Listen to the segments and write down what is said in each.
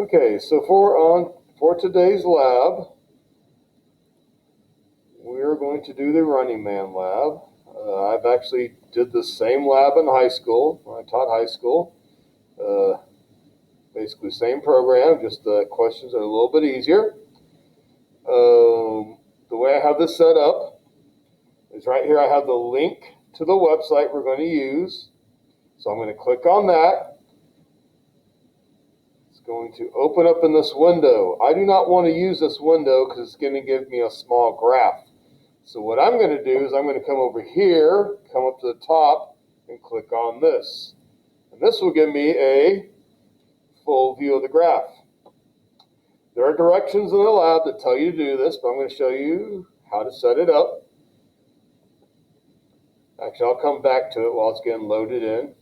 Okay, so for today's lab, we're going to do the Running Man lab. I've actually did the same lab in high school when I taught high school. Basically same program, just the questions are a little bit easier. The way I have this set up is right here I have the link to the website we're going to use. So I'm going to click on that. Going to open up in this window. I do not want to use this window because it's going to give me a small graph. So what I'm going to do is I'm going to come over here, come up to the top, and click on this. And this will give me a full view of the graph. There are directions in the lab that tell you to do this, but I'm going to show you how to set it up. Actually, I'll come back to it while it's getting loaded in.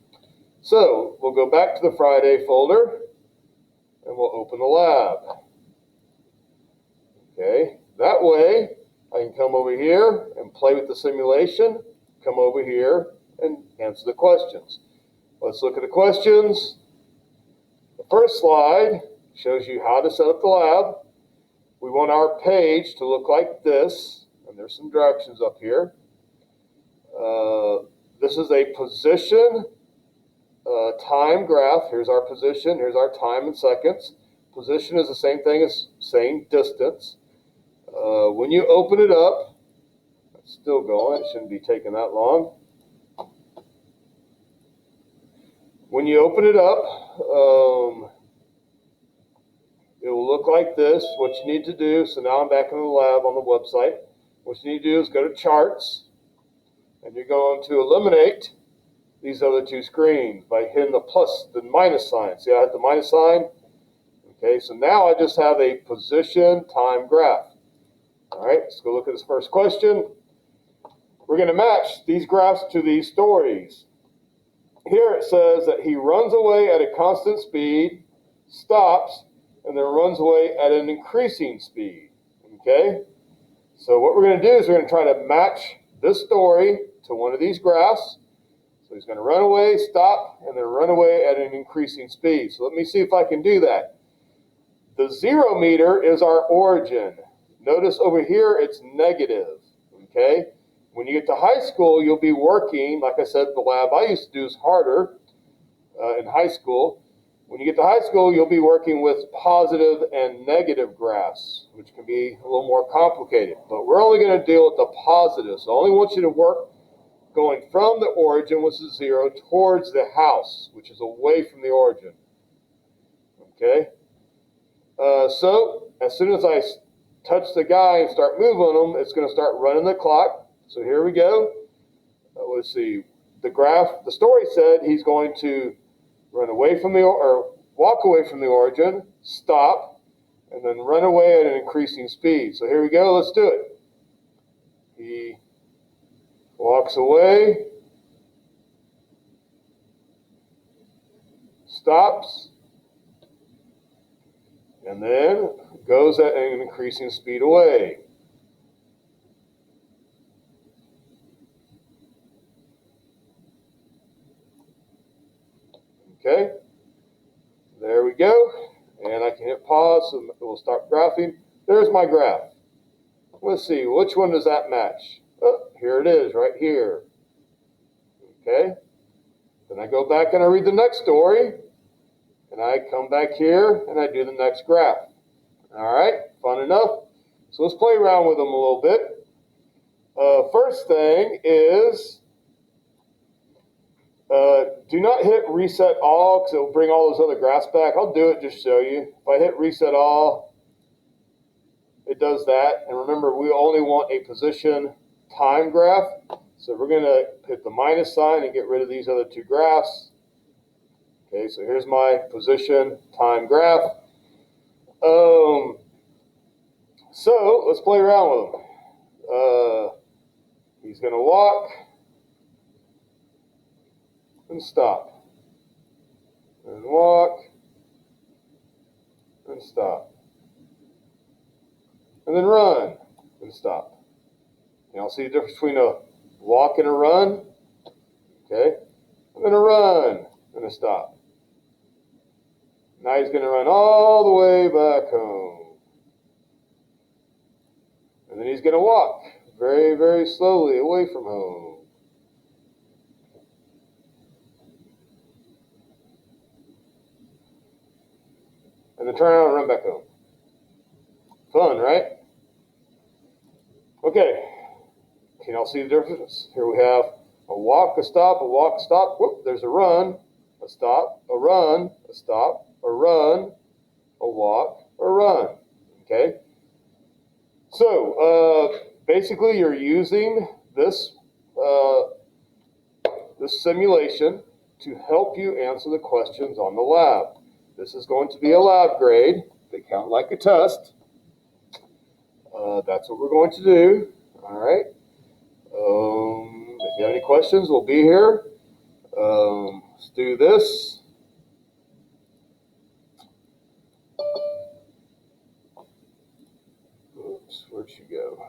So we'll go back to the Friday folder. And we'll open the lab. Okay, that way I can come over here and play with the simulation, come over here and answer the questions. Let's look at the questions. The first slide shows you how to set up the lab. We want our page to look like this, and there's some directions up here. This is a position time graph. Here's our position, here's our time in seconds. Position is the same thing as saying distance. When you open it up, it's still going, it shouldn't be taking that long. When you open it up, it will look like this. What you need to do, so now I'm back in the lab on the website. What you need to do is go to charts, and you're going to eliminate these other two screens by hitting the minus sign. See, I had the minus sign. Okay, so now I just have a position time graph. All right, let's go look at this first question. We're going to match these graphs to these stories. Here it says that he runs away at a constant speed, stops, and then runs away at an increasing speed. Okay, so what we're going to do is we're going to try to match this story to one of these graphs. So he's going to run away, stop, and then run away at an increasing speed. So let me see if I can do that. The 0 meter is our origin. Notice over here it's negative. Okay? When you get to high school, you'll be working, like I said, the lab I used to do is harder in high school. When you get to high school, you'll be working with positive and negative graphs, which can be a little more complicated. But we're only going to deal with the positive. So I only want you to work going from the origin, which is 0, towards the house, which is away from the origin. Okay? So as soon as I touch the guy and start moving him, it's going to start running the clock. So here we go. Let's see. The story said he's going to run away from or walk away from the origin, stop, and then run away at an increasing speed. So here we go. Let's do it. He walks away, stops, and then goes at an increasing speed away. Okay, there we go. And I can hit pause, so it will start graphing. There's my graph. Let's see, which one does that match? Oh, here it is, right here. Okay, then I go back and I read the next story, and I come back here and I do the next graph. All right, fun enough. So let's play around with them a little bit. First thing is, do not hit reset all because it will bring all those other graphs back. I'll do it just to show you. If I hit reset all, it does that. And remember, we only want a position time graph. So we're going to hit the minus sign and get rid of these other two graphs. Okay, so here's my position time graph. So let's play around with him. He's going to walk and stop, and walk and stop, and then run and stop. Y'all see the difference between a walk and a run? Okay, and then a run and a stop. Now he's going to run all the way back home. And then he's going to walk very, very slowly away from home. And then turn around and run back home. Fun, right? Okay. Can y'all see the difference? Here we have a walk, a stop, a walk, a stop. Whoop, there's a run, a stop, a run, a stop, a run, a walk, a run. Okay? So, basically you're using this, this simulation to help you answer the questions on the lab. This is going to be a lab grade. They count like a test. That's what we're going to do. All right. If you have any questions, we'll be here. Let's do this. Oops, where'd she go?